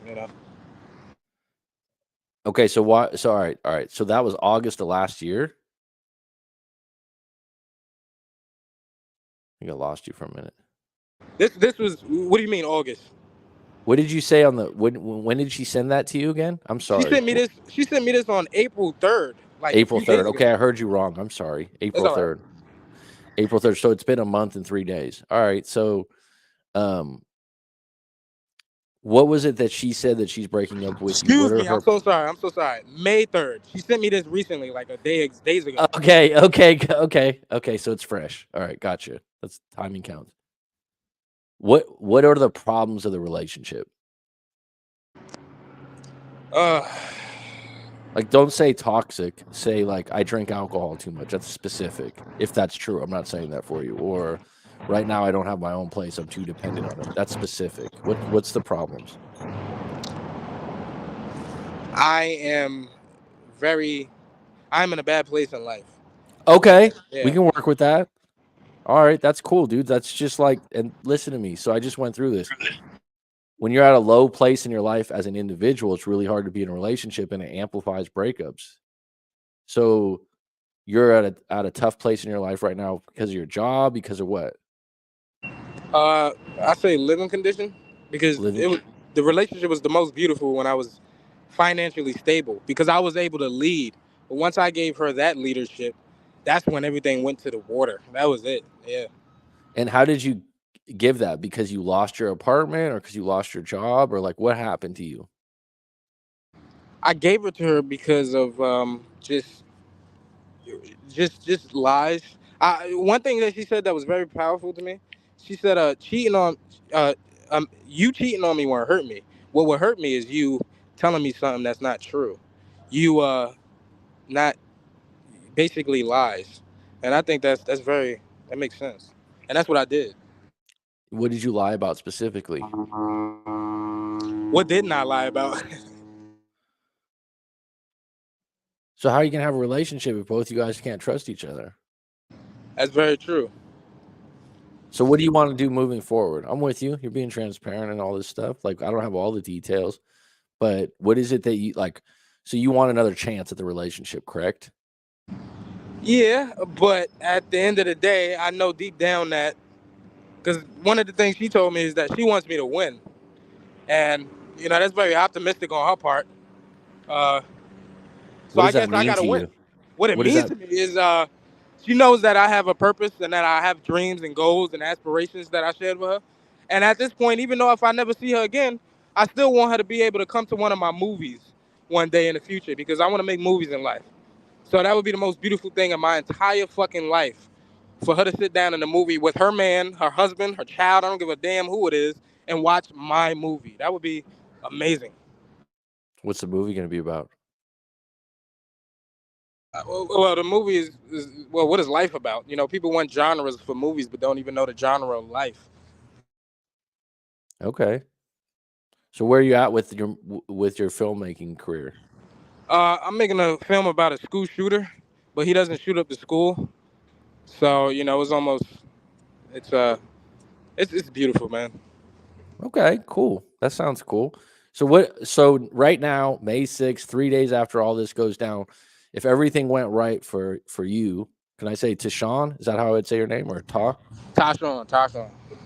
Okay, so why? So all right. So that was August of last year. I think I lost you for a minute. This was, what do you mean August? What did you say on the when did she send that to you again? I'm She sorry. sent me this. She sent me this on April 3rd, like a April few 3rd. days ago. Okay, I heard you wrong. I'm sorry. It's April all right. 3rd. April 3rd. So it's been a month and 3 days. All right. So um what was it that she said that she's breaking up with you? What Excuse are me. I'm her so sorry. I'm so sorry. May 3rd. She sent me this recently, like days ago. Okay. So it's fresh. All right, gotcha. That's timing counts. What are the problems of the relationship? Uh, Like, don't say toxic. Say like I drink alcohol too much. That's specific. If that's true, I'm not saying that for you. Or right now I don't have my own place. I'm too dependent on her. That's specific. What's the problems? I am very. I'm in a bad place in life. Okay, we Yeah. can work with that. All right, that's cool, dude. That's just like, and listen to me. So I just went through this. When you're at a low place in your life as an individual, it's really hard to be in a relationship, and it amplifies breakups. So you're at a tough place in your life right now because of your job, because of what? I say living condition because Living. the relationship was the most beautiful when I was financially stable because I was able to lead. But once I gave her that leadership, that's when everything went to the water. That was it. Yeah. And how did you give that? Because you lost your apartment, or because you lost your job, or like what happened to you? I gave it to her because of just lies. One thing that she said that was very powerful to me. She said, uh, you cheating on me won't hurt me. What would hurt me is you telling me something that's not true. You not basically lies, and I think that makes sense, and that's what I did. What did you lie about specifically? What didn't I lie about? So how are you gonna have a relationship if both you guys can't trust each other? That's very true. So what do you want to do moving forward? I'm with you. You're being transparent and all this stuff. Like I don't have all the details, but what is it that you like? So you want another chance at the relationship, correct? Yeah, but at the end of the day, I know deep down that because one of the things she told me is that she wants me to win. And that's very optimistic on her part. Uh, so What I does that guess I mean gotta to win. you? What it What does means that to me is she knows that I have a purpose and that I have dreams and goals and aspirations that I shared with her. And at this point, even though if I never see her again, I still want her to be able to come to one of my movies one day in the future because I want to make movies in life. So that would be the most beautiful thing in my entire fucking life, for her to sit down in the movie with her man, her husband, her child, I don't give a damn who it is, and watch my movie. That would be amazing. what's the movie gonna be about? Well, the movie is well, what is life about? People want genres for movies, but don't even know the genre of life. Okay. So where are you at with your filmmaking career? I'm making a film about a school shooter, but he doesn't shoot up the school. So it's almost it's it's beautiful, man. Okay, cool. That sounds cool. So right now, May 6th, 3 days after all this goes down, if everything went right for you, can I say Tashawn? Is that how I would say your name, or Tashawn.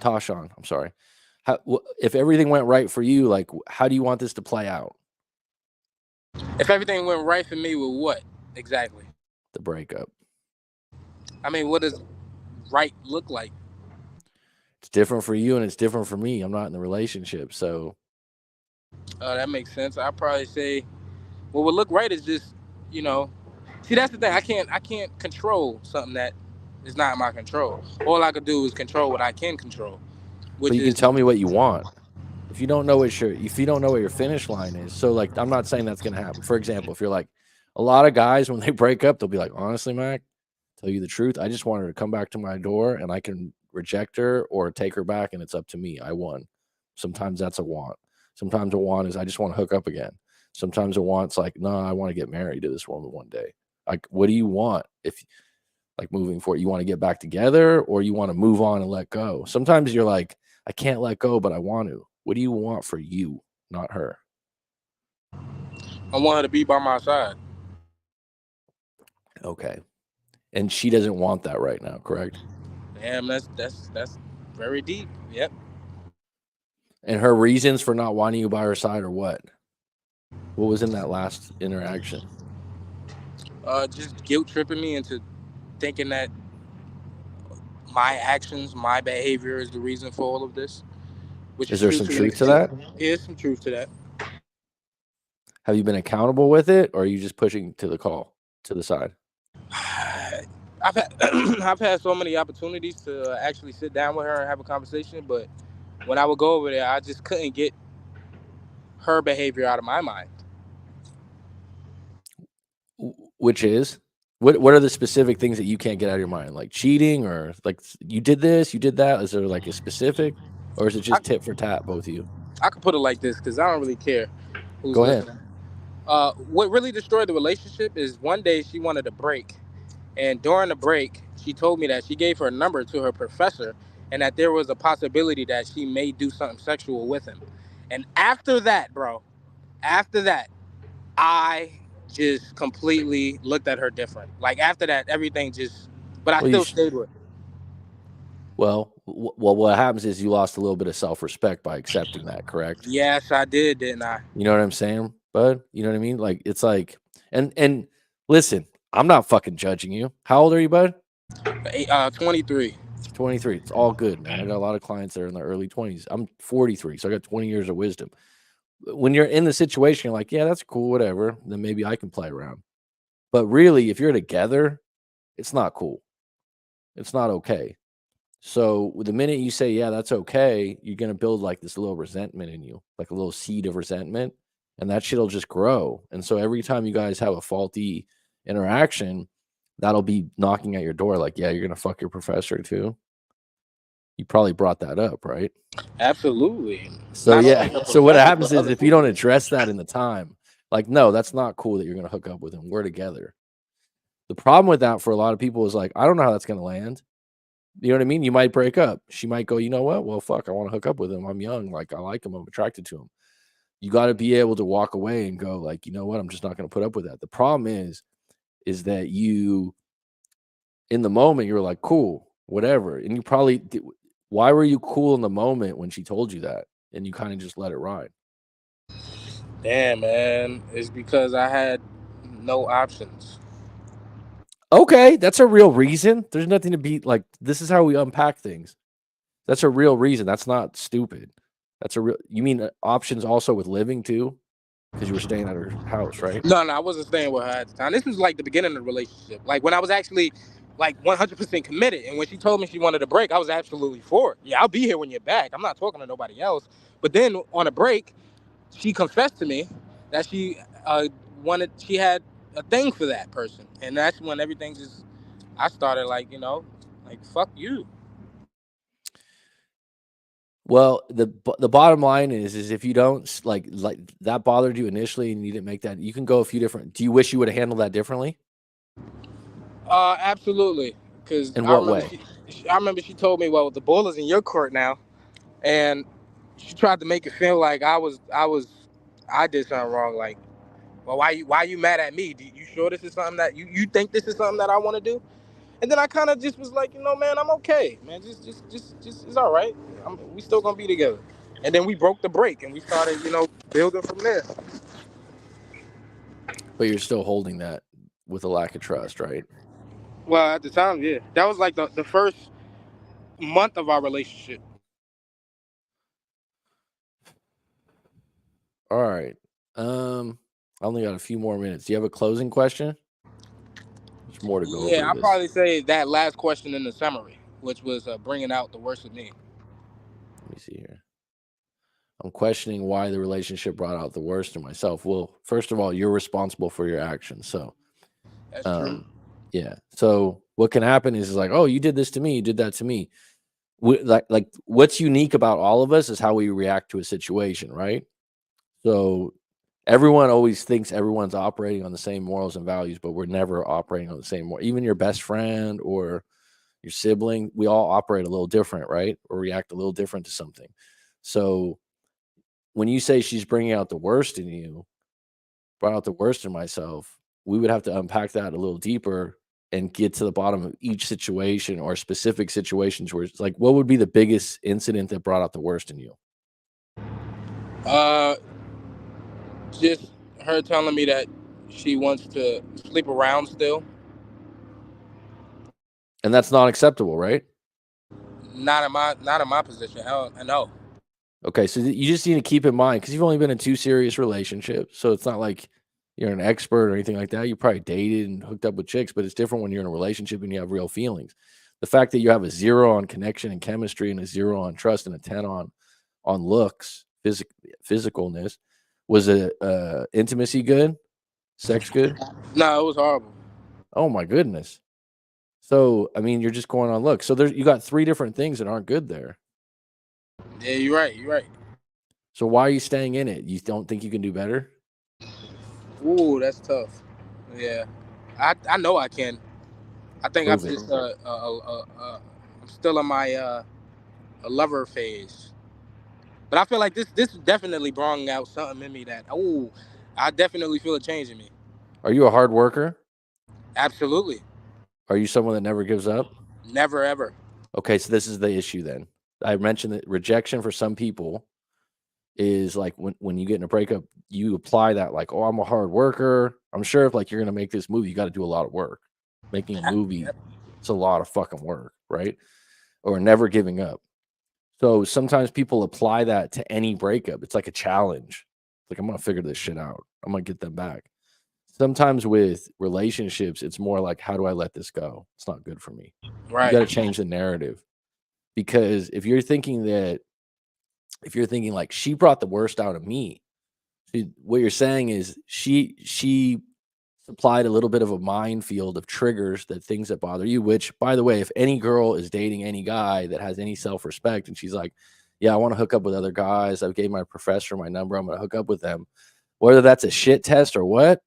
Tashawn? I'm sorry. If everything went right for you, like how do you want this to play out? If everything went right for me, with what exactly? The breakup. I mean, what does right look like? It's different for you and it's different for me. I'm not in the relationship, so That makes sense. I'd probably say what would look right is just, you know, see, that's the thing. I can't control something that is not in my control. All I could do is control what I can control, but which you can is tell me what you want. If you don't know what your finish line is, so like I'm not saying that's gonna happen. For example, if you're like a lot of guys when they break up, they'll be like, honestly, Mac, tell you the truth, I just want her to come back to my door and I can reject her or take her back, and it's up to me. I won. Sometimes that's a want. Sometimes a want is I just want to hook up again. Sometimes it wants like, no, I want to get married to this woman one day. Like, what do you want? If like moving forward, you want to get back together or you want to move on and let go? Sometimes you're like, I can't let go, but I want to. What do you want for you, not her? I want her to be by my side. Okay. And she doesn't want that right now, correct? Damn, that's very deep. Yep. And her reasons for not wanting you by her side are what? What was in that last interaction? Just guilt tripping me into thinking that my actions, my behavior is the reason for all of this, which Is is there true some to an truth to extent. that? There's some truth to that. Have you been accountable with it, or are you just pushing to the side? I've had I've had so many opportunities to actually sit down with her and have a conversation, but when I would go over there, I just couldn't get her behavior out of my mind. Which is what are the specific things that you can't get out of your mind, like cheating or like you did this, you did that? Is there like a specific, or is it I, just tit for tat, both of you? I could put it like this because I don't really care who's Go ahead. listening. What really destroyed the relationship is one day she wanted a break, and during the break, she told me that she gave her number to her professor, and that there was a possibility that she may do something sexual with him. And after that, bro, after that, I just completely looked at her different. Like after that, everything just. But I Well, you still sh- stayed with her. well, what happens is you lost a little bit of self-respect by accepting that, correct? Yes, I did, didn't I? You know what I'm saying, bud? You know what I mean? Like it's like, and listen, I'm not fucking judging you. How old are you, bud? 23. 23. It's all good, man. I got a lot of clients that are in their early 20s. I'm 43, so I got 20 years of wisdom. When you're in the situation, you're like, yeah, that's cool, whatever. Then maybe I can play around. But really, if you're together, it's not cool. It's not okay. So the minute you say, yeah, that's okay, you're going to build like this little resentment in you, like a little seed of resentment. And that shit'll just grow. And so every time you guys have a faulty interaction, that'll be knocking at your door like, yeah, you're going to fuck your professor too. You probably brought that up, right? Absolutely. So Not only yeah. her So what professor, happens but is other if you don't people. address that in the time, like, no, that's not cool that you're going to hook up with him. We're together. The problem with that for a lot of people is like, I don't know how that's going to land. You know what I mean? You might break up. She might go, you know what? Well, fuck, I want to hook up with him. I'm young. Like, I like him. I'm attracted to him. You got to be able to walk away and go, like, you know what? I'm just not going to put up with that. The problem is that you, in the moment, you were like, cool, whatever. And you probably, why were you cool in the moment when she told you that? And you kind of just let it ride. Damn, man. It's because I had no options. Okay, that's a real reason. There's nothing to be like, this is how we unpack things. That's a real reason. That's not stupid. That's a real, you mean options also with living too? Because you were staying at her house, right? No, I wasn't staying with her at the time. This was like the beginning of the relationship. Like when I was actually like 100% committed. And when she told me she wanted a break, I was absolutely for it. Yeah, I'll be here when you're back. I'm not talking to nobody else. But then on a break, she confessed to me that she had a thing for that person. And that's when everything just, I started like, like, fuck you. Well, the bottom line is if you don't like that bothered you initially and you didn't make that, you can go a few different. Do you wish you would have handled that differently? Absolutely. Because In what way? I remember she told me, well, the ball is in your court now. And she tried to make it feel like I did something wrong. Like, well, why you mad at me? You sure this is something that you think this is something that I want to do? And then I kind of just was like, man, I'm okay, man. Just it's all right. We still gonna be together. And then we broke the break and we started, building from there. But you're still holding that with a lack of trust, right? Well, at the time, yeah, that was like the first month of our relationship. All right. I only got a few more minutes. Do you have a closing question? There's more to go over Yeah, to I'll this. probably say that last question in the summary, which was bringing out the worst of me. Let me see here. I'm questioning why the relationship brought out the worst in myself. Well, first of all, you're responsible for your actions. So, That's true. um, yeah. So what can happen is like, oh, you did this to me, you did that to me. Like what's unique about all of us is how we react to a situation, right? So Everyone always thinks everyone's operating on the same morals and values, but we're never operating on the same moral. Even your best friend or your sibling, we all operate a little different, right? Or react a little different to something. So when you say she's bringing out the worst in you, brought out the worst in myself, we would have to unpack that a little deeper and get to the bottom of each situation or specific situations where it's like, what would be the biggest incident that brought out the worst in you? Uh, just her telling me that she wants to sleep around still. And that's not acceptable, right? Not in my position. Hell, no. Okay, so you just need to keep in mind because you've only been in 2 serious relationships, so it's not like you're an expert or anything like that. You probably dated and hooked up with chicks, but it's different when you're in a relationship and you have real feelings. The fact that you have a 0 on connection and chemistry and a 0 on trust and a 10 on looks, physicalness, was intimacy good? Sex good? No, it was horrible. Oh my goodness. So, I mean, you're just going on looks. So you got 3 different things that aren't good there. Yeah, you're right. You're right. So why are you staying in it? You don't think you can do better? Ooh, that's tough. Yeah, I know I can. I think I'm Prove it. just I'm still in my a lover phase. But I feel like this definitely brought out something in me that I definitely feel a change in me. Are you a hard worker? Absolutely. Are you someone that never gives up? Never ever. Okay, so this is the issue then. I mentioned that rejection for some people is like when you get in a breakup, you apply that like, oh, I'm a hard worker. I'm sure if like you're gonna make this movie, you got to do a lot of work. Making a movie, Yep. it's a lot of fucking work, right? Or never giving up. So sometimes people apply that to any breakup. It's like a challenge. Like I'm gonna figure this shit out. I'm gonna get them back. Sometimes with relationships, it's more like, how do I let this go? It's not good for me. You got Right. to change the narrative because if you're thinking like she brought the worst out of me, what you're saying is she supplied a little bit of a minefield of triggers that things that bother you. Which, by the way, if any girl is dating any guy that has any self respect and she's like, "Yeah, I want to hook up with other guys. I gave my professor my number. I'm going to hook up with them," whether that's a shit test or what,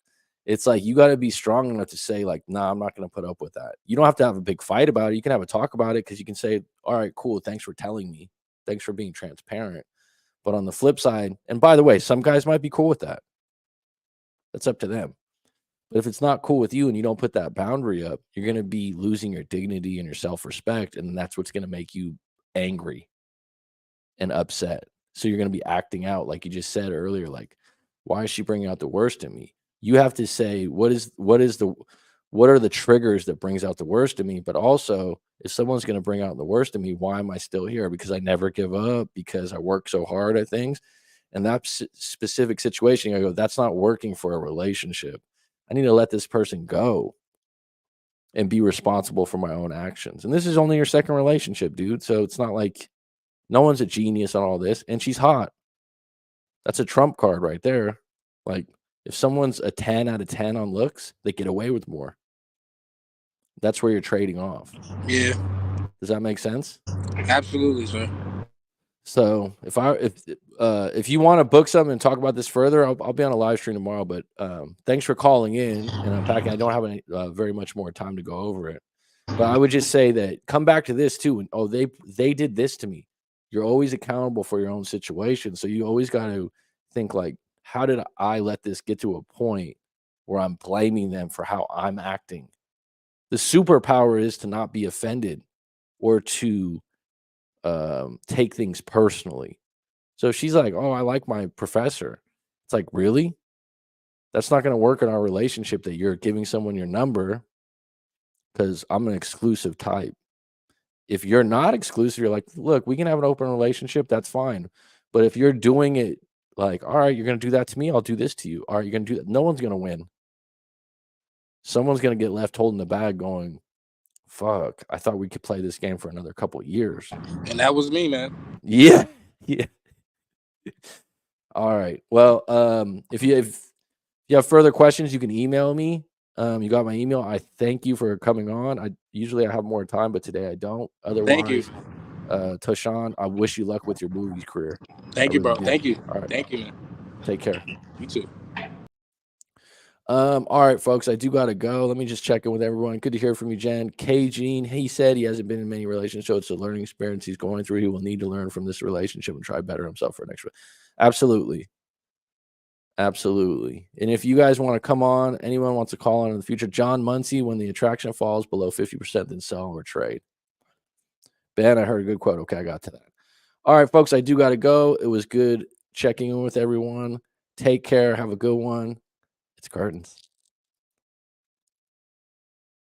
it's like you got to be strong enough to say like, "Nah, I'm not going to put up with that." You don't have to have a big fight about it. You can have a talk about it because you can say, "All right, cool. Thanks for telling me. Thanks for being transparent." But on the flip side, and by the way, some guys might be cool with that. That's up to them. But if it's not cool with you and you don't put that boundary up, you're going to be losing your dignity and your self-respect, and that's what's going to make you angry and upset. So you're going to be acting out like you just said earlier, like, why is she bringing out the worst in me? You have to say, what are the triggers that brings out the worst in me? But also, if someone's going to bring out the worst in me, why am I still here? Because I never give up, because I work so hard at things. And that specific situation, I go, that's not working for a relationship. I need to let this person go and be responsible for my own actions. And this is only your second relationship, dude. So it's not like no one's a genius on all this. And she's hot. That's a trump card right there. Like, if someone's a 10 out of 10 on looks, they get away with more. That's where you're trading off. Yeah. Does that make sense? Absolutely, sir. So if you want to book something and talk about this further, I'll be on a live stream tomorrow. But thanks for calling in and unpacking. I don't have any very much more time to go over it. But I would just say that come back to this too. And they did this to me. You're always accountable for your own situation. So you always got to think like, how did I let this get to a point where I'm blaming them for how I'm acting? The superpower is to not be offended or to take things personally. So she's like, "Oh, I like my professor." It's like, really? That's not going to work in our relationship that you're giving someone your number because I'm an exclusive type. If you're not exclusive, you're like, look, we can have an open relationship. That's fine. But if you're doing it like, all right, you're going to do that to me, I'll do this to you. All right, you're going to do that. No one's going to win. Someone's going to get left holding the bag going, fuck, I thought we could play this game for another couple of years. And that was me, man. Yeah. Yeah. All right. Well, if you have further questions, you can email me. You got my email. I thank you for coming on. I usually have more time, but today I don't. Thank you. Otherwise, Tashawn, I wish you luck with your movies career. I Thank you, really bro. do. Thank you. All right. Thank you, man. Take care. You too. All right, folks, I do got to go. Let me just check in with everyone. Good to hear from you, Jen. K. Gene, he said he hasn't been in many relationships, so it's a learning experience he's going through. He will need to learn from this relationship and try better himself for next. Absolutely. Absolutely. And if you guys want to come on, anyone wants to call on in the future, John Muncie, when the attraction falls below 50%, then sell or trade. Ben, I heard a good quote. Okay, I got to that. All right, folks, I do got to go. It was good checking in with everyone. Take care. Have a good one. It's curtains.